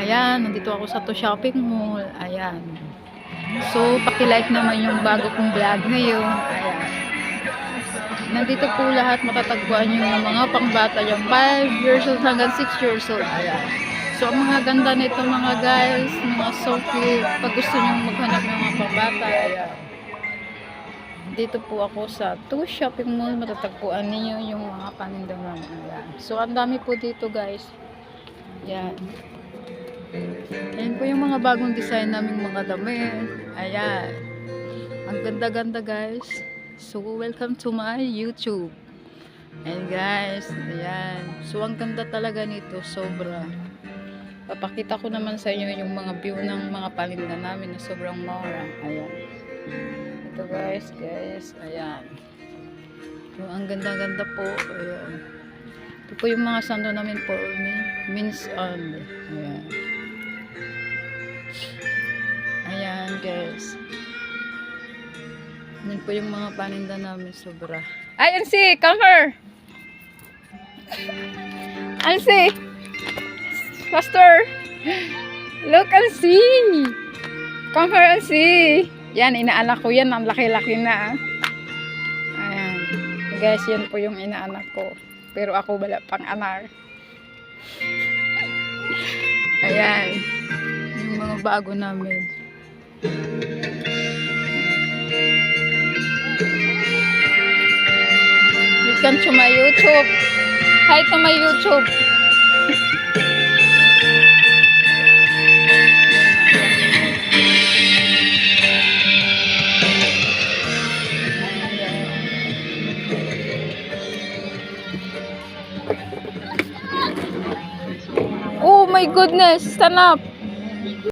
Ayan, nandito ako sa To Shopping Mall. Ayan. So, paki-like naman yung bago kong vlog ngayon. Ayan. Nandito po lahat matatagpuan yung mga pangbata, yung 5 years old hanggang 6 years old. Ayan. So, ang mga ganda nito mga guys, mga so cute. Pag gusto nyo maghanap ng mga pangbata, ayan. Dito po ako sa To Shopping Mall, matatagpuan ninyo yung mga panindahan. Ayan. So, ang dami po dito guys. Ayan. Ayan po yung mga bagong design naming mga damit. Ayan. Ang ganda-ganda guys. So, welcome to my YouTube. Ayan guys. Ayan. So, ang ganda talaga nito. Sobra. Papakita ko naman sa inyo yung mga view ng mga paninda namin na sobrang mura. Ayan. Ito guys. Ayan. So, ang ganda-ganda po. Ayan. Ito po yung mga sando namin for means on. Ayan. Ayan guys. Yan po yung mga paninda namin sobra. Ay, Ansi! Come here! Ansi! Faster! Look, Ansi! Come here, Ansi! Yan, inaanak ko yan. Ang laki-laki na. Ayan. Guys, yan po yung inaanak ko. Pero ako wala pang anak. Ayan. Yung mga bago namin. Welcome to my YouTube. Hi to my YouTube. Oh my goodness, stand up.